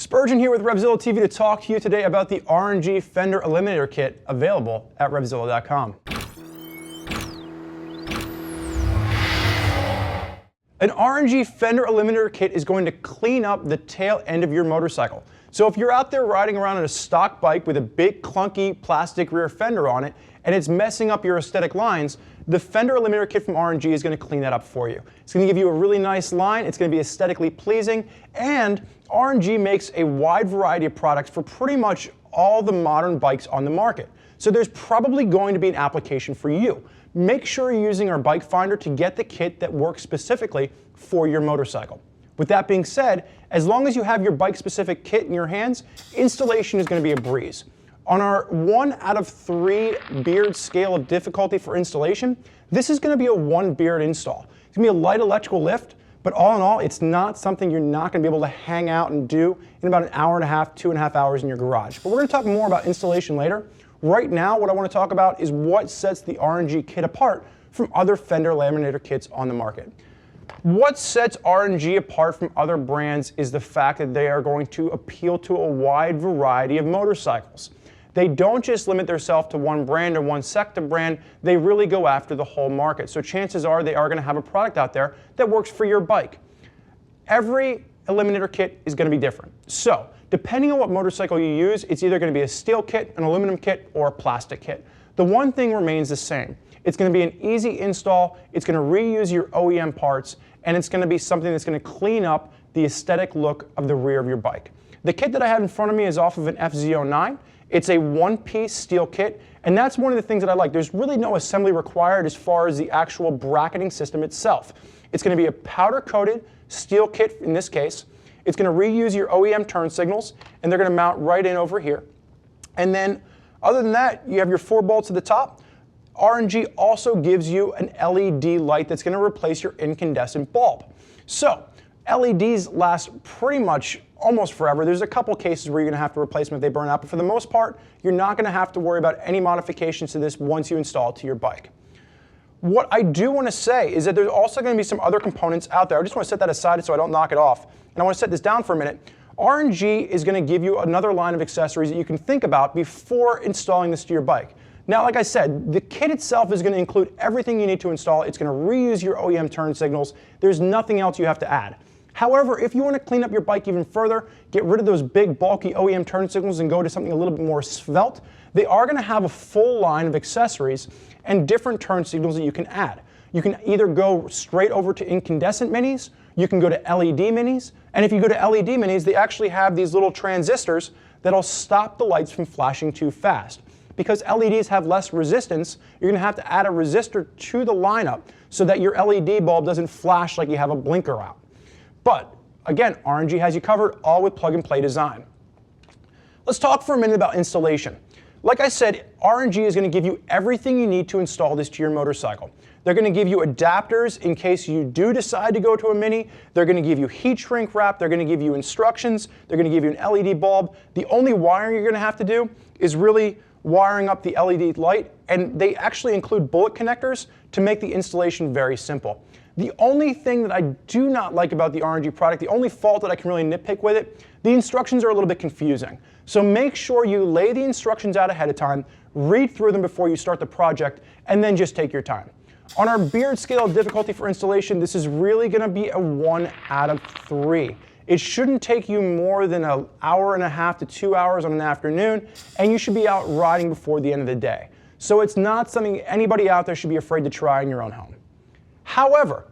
Spurgeon here with RevZilla TV to talk to you today about the R&G Fender Eliminator kit available at RevZilla.com. An R&G Fender Eliminator kit is going to clean up the tail end of your motorcycle. So if you're out there riding around on a stock bike with a big clunky plastic rear fender on it and it's messing up your aesthetic lines, the Fender Eliminator kit from R&G is going to clean that up for you. It's going to give you a really nice line, it's going to be aesthetically pleasing, and R&G makes a wide variety of products for pretty much all the modern bikes on the market. So there's probably going to be an application for you. Make sure you're using our bike finder to get the kit that works specifically for your motorcycle. With that being said, as long as you have your bike-specific kit in your hands, installation is going to be a breeze. On our 1 out of 3 beard scale of difficulty for installation, this is going to be a 1 beard install. It's going to be a light electrical lift, but all in all, it's not something you're not going to be able to hang out and do in about an hour and a half, 2.5 hours in your garage. But we're going to talk more about installation later. Right now, what I want to talk about is what sets the R&G kit apart from other Fender Eliminator kits on the market. What sets R&G apart from other brands is the fact that they are going to appeal to a wide variety of motorcycles. They don't just limit themselves to one brand or one sector brand, they really go after the whole market. So chances are they are going to have a product out there that works for your bike. Every Eliminator kit is going to be different. So depending on what motorcycle you use, it's either going to be a steel kit, an aluminum kit, or a plastic kit. The one thing remains the same. It's going to be an easy install, it's going to reuse your OEM parts, and it's going to be something that's going to clean up the aesthetic look of the rear of your bike. The kit that I have in front of me is off of an FZ09. It's a one-piece steel kit, and that's one of the things that I like. There's really no assembly required as far as the actual bracketing system itself. It's going to be a powder-coated steel kit in this case. It's going to reuse your OEM turn signals, and they're going to mount right in over here. And then, other than that, you have your 4 bolts at the top. R&G also gives you an LED light that's going to replace your incandescent bulb. So, LEDs last pretty much almost forever. There's a couple cases where you're going to have to replace them if they burn out, but for the most part, you're not going to have to worry about any modifications to this once you install it to your bike. What I do want to say is that there's also going to be some other components out there. I just want to set that aside so I don't knock it off. And I want to set this down for a minute. R&G is going to give you another line of accessories that you can think about before installing this to your bike. Now, like I said, the kit itself is going to include everything you need to install. It's going to reuse your OEM turn signals. There's nothing else you have to add. However, if you want to clean up your bike even further, get rid of those big, bulky OEM turn signals and go to something a little bit more svelte, they are going to have a full line of accessories and different turn signals that you can add. You can either go straight over to incandescent minis, you can go to LED minis, and if you go to LED minis, they actually have these little transistors that'll stop the lights from flashing too fast. Because LEDs have less resistance, you're going to have to add a resistor to the lineup so that your LED bulb doesn't flash like you have a blinker out. But again, R&G has you covered, all with plug-and-play design. Let's talk for a minute about installation. Like I said, R&G is going to give you everything you need to install this to your motorcycle. They're going to give you adapters in case you do decide to go to a Mini. They're going to give you heat shrink wrap. They're going to give you instructions. They're going to give you an LED bulb. The only wiring you're going to have to do is really wiring up the LED light, and they actually include bullet connectors to make the installation very simple. The only thing that I do not like about the R&G product, the only fault that I can really nitpick with it, the instructions are a little bit confusing. So make sure you lay the instructions out ahead of time, read through them before you start the project, and then just take your time. On our beard scale of difficulty for installation, this is really going to be a 1 out of 3. It shouldn't take you more than an hour and a half to 2 hours on an afternoon, and you should be out riding before the end of the day. So it's not something anybody out there should be afraid to try in your own home. However,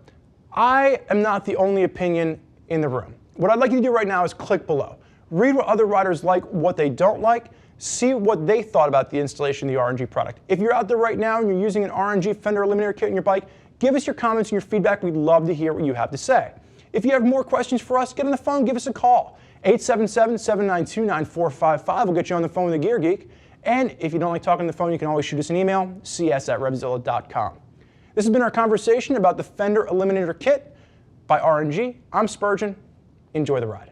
I am not the only opinion in the room. What I'd like you to do right now is click below. Read what other riders like, what they don't like, see what they thought about the installation of the R&G product. If you're out there right now and you're using an R&G Fender Eliminator kit in your bike, give us your comments and your feedback. We'd love to hear what you have to say. If you have more questions for us, get on the phone, give us a call. 877-792-9455 will get you on the phone with a Gear Geek. And if you don't like talking on the phone, you can always shoot us an email, cs@RevZilla.com. This has been our conversation about the Fender Eliminator kit by R&G. I'm Spurgeon. Enjoy the ride.